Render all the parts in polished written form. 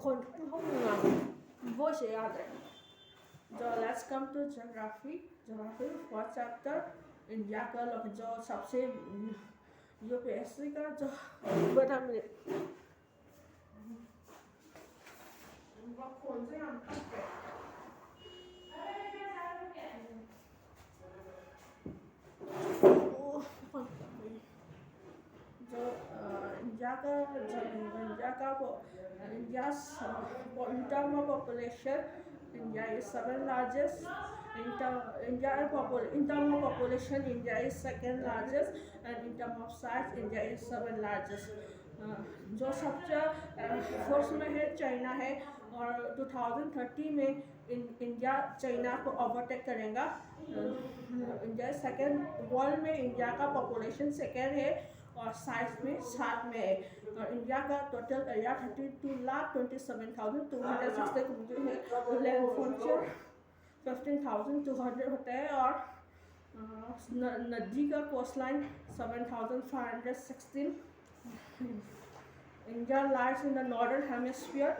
คนห้องเมืองवो से याद है जो let's come to geography first chapter India का जो सबसे यूपीएससी का जो बता मिनट कौन से नाम का जो इंडिया का India in terms of population India is seven largest in terms of population India is second largest and in terms of size India is seven largest जो सबसे फोर्थ में है चाइना है और 2030 में इंडिया चाइना को overtake करेगा India second world में इंडिया का पॉपुलेशन सेकेंड है और साइज में 7 में है और इंडिया का टोटल एरिया 32,27,260 है लैंड 15,200 होता है और नदी का coast line 7,516 India lies in the northern hemisphere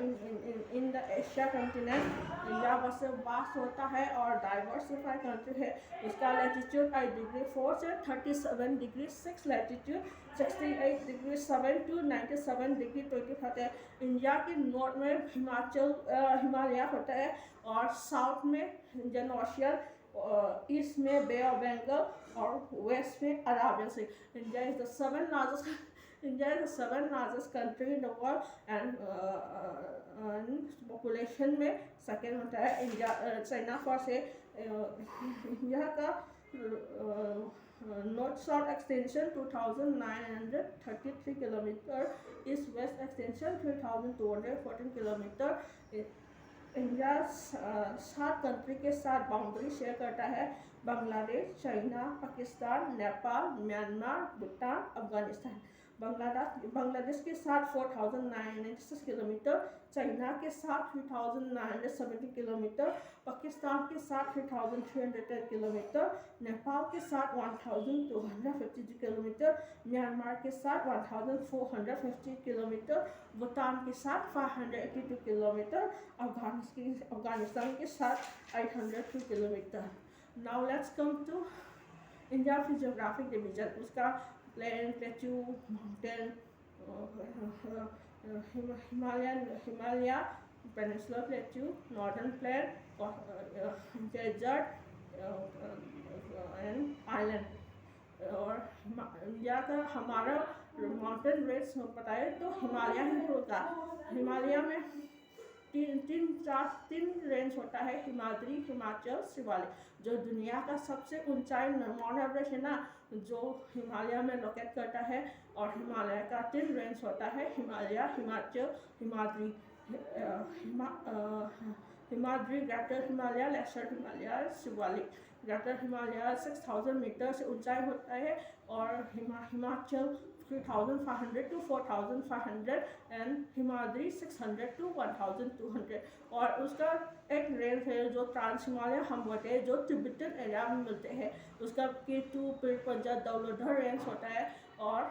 in the Asia continent. India सबसे वास्ट होता है और डाइवर्सिफाइड कंट्री है. इसका लैटिट्यूड 8 डिग्री 4 से 37 degree 6 latitude 68 degree 7 to 97 degree 25 है. इंडिया के नॉर्थ में हिमालय होता है और साउथ में इंडियन ओशियन ईस्ट में बे ऑफ बंगाल और वेस्ट में Arabian sea. India is the seventh largest country in the world and population में सेकेंड होता है इंडिया. चाइना फर्स्ट है. इंडिया का north south extension 2,933 kilometre, east west extension 3,214 kilometre. India 7 country के साथ बाउंड्री शेयर करता है. Bangladesh, China, Pakistan, Nepal, Myanmar, Bhutan, Afghanistan. बांग्लादेश के साथ 4,996 किलोमीटर, चाइना के साथ 3,970 किलोमीटर, पाकिस्तान के साथ 3,310 किलोमीटर, नेपाल के साथ 1,252 किलोमीटर, म्यांमार के साथ 1,450 किलोमीटर, भूटान के साथ 582 किलोमीटर, अफगानिस्तान के साथ 802 kilometer. Now let's come to India की ज्योग्राफिक डिवीजन. उसका plain, plateau, mountain, Himalaya, peninsular plateau, northern plain, desert and island. और इंडिया का हमारा माउंटेन रेंज पता है तो हिमालय ही होगा. हिमालय में तीन रेंज होता है, हिमाद्री, हिमाचल, शिवालिक. जो दुनिया का सबसे ऊंचाई माउंट एवरेस्ट है ना, जो हिमालय में लोकेट करता है. और हिमालय का 3 रेंज होता है, Himalaya, Himachal, Himadri. Himadri greater Himalaya, lesser Himalaya, Shivalik. Greater Himalaya 6,000 meter से ऊंचाई होता है और Himachal 3,500 to 4,500 and Himadri 600 to 1,200. और उसका एक रेंज है जो ट्रांस हिमालय हम बोलते हैं, जो तिब्बतन एरिया में मिलते हैं. उसका K2 पंजाब दौलधर रेंज होता है. और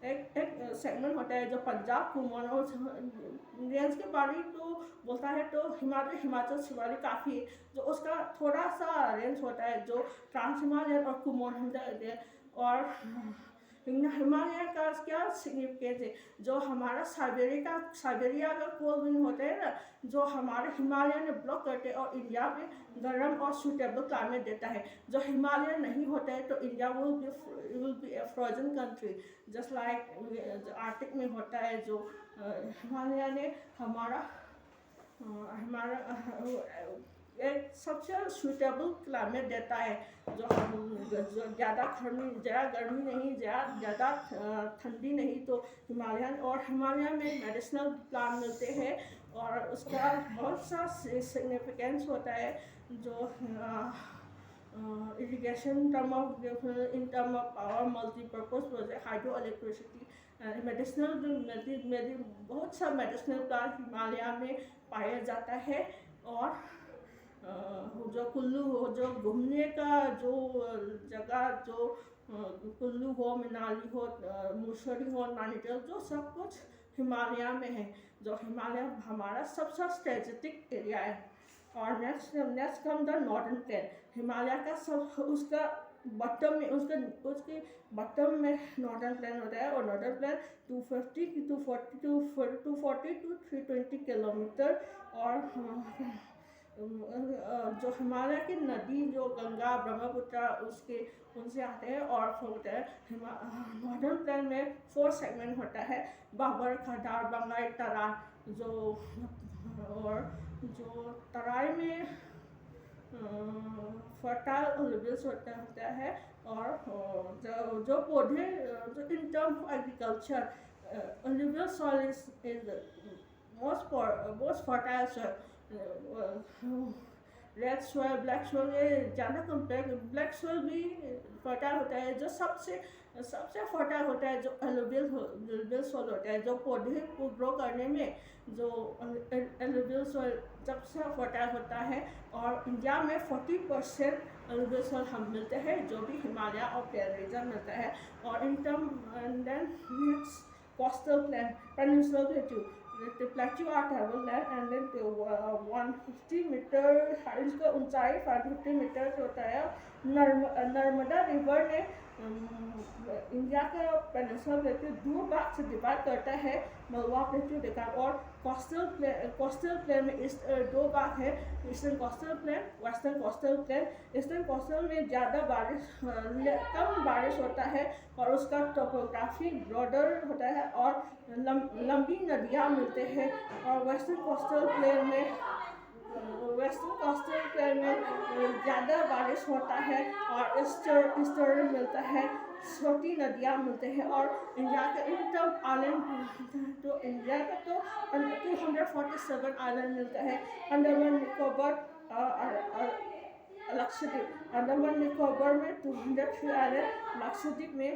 एक सेगमेंट होता है जो पंजाब कुमाऊं रेंज के बारे तो बोलता है तो हिमाचल शिवालिक काफ़ी है. जो उसका थोड़ा सा रेंज होता है जो ट्रांस हिमालय और कुमाऊं है. और हिमालय का क्या सिग्निफिकेंस है, जो हमारा साइबेरिया का कोल्ड विंड होता है ना, जो हमारे हिमालय ने ब्लॉक करते हैं और इंडिया में गर्म और सूटेबल क्लाइमेट देता है. जो हिमालय नहीं होता है तो India will be A frozen country just like Arctic में होता है. जो हिमालय ने हमारा एक सबसे सूटेबल क्लाइमेट देता है. जो ज़्यादा गर्मी नहीं, ज़्यादा ठंडी नहीं. तो हिमालय में मेडिसिनल प्लांट मिलते हैं और उसका बहुत सा सिग्निफिकेंस होता है. जो irrigation in term of power, multipurpose project, hydro electricity, medicinal बहुत सा मेडिसिनल प्लांट हिमालय में पाया जाता है. और जो कुल्लू हो, जो घूमने का जो जगह, जो कुल्लू हो, मनाली हो, मुसौरी हो, नैनीताल, जो सब कुछ हिमालय में है, जो हिमालय हमारा सबसे स्ट्रेटेजिक एरिया है। और next come the northern plain. Himalaya का सब उसका बॉटम में उसके बॉटम में नॉर्दर्न प्लेन होता है, और नॉर्दर्न प्लेन 240 टू 320 किलोमीटर। और जो हिमालय की नदी जो गंगा ब्रह्मपुत्र उसके उनसे आते हैं। और होता है नॉर्दर्न प्लेन में 4 सेगमेंट होता है, बाबर, खटार, बंगाई, तराई। और जो तराई में फर्टाइल एल्यूवियल्स होता है। और जो पौधे जो in term of agriculture alluvial soil is most fertile soil. Red soil, black soil ये ज़्यादा कंपेयर, ब्लैक सॉइल भी फर्टाइल होता है। जो सबसे फर्टाइल होता है जो एलुवियल सॉइल होता है, जो पौधे को ग्रो करने में जो एलुवियल सॉइल सबसे फर्टाइल होता है। और इंडिया में 40% एलुवियल सॉइल हम मिलते हैं, जो भी हिमालय और प्लेन रीजन मिलता है। और in term then next coastal plain, peninsular plateau or tableland and then 150 metre इसका ऊंचाई 550 मीटर होता है। नर्मदा रिवर ने इंडिया का पेनिनसुलर प्लेट्यू 2 भाग से डिवाइड करता है, मलवा प्लेट्यू देखा। और कोस्टल प्लेन में 2 भाग है, eastern coastal plain, western coastal plain. Eastern coastal में ज़्यादा कम बारिश होता है, और उसका टोपोग्राफी ब्रॉडर होता है, और लंबी नदियाँ मिलते हैं। और वेस्टर्न कोस्टल प्लेन में ज़्यादा बारिश होता है, और ईस्टर मिलता है, छोटी नदियाँ मिलते हैं। और इंडिया के इंटर आइलैंड तो इंडिया का तो 247 आइलैंड मिलता है। अंडमान निकोबार लक्षद्वीप, अंडमान निकोबार में 203 आइलैंड, लक्षद्वीप में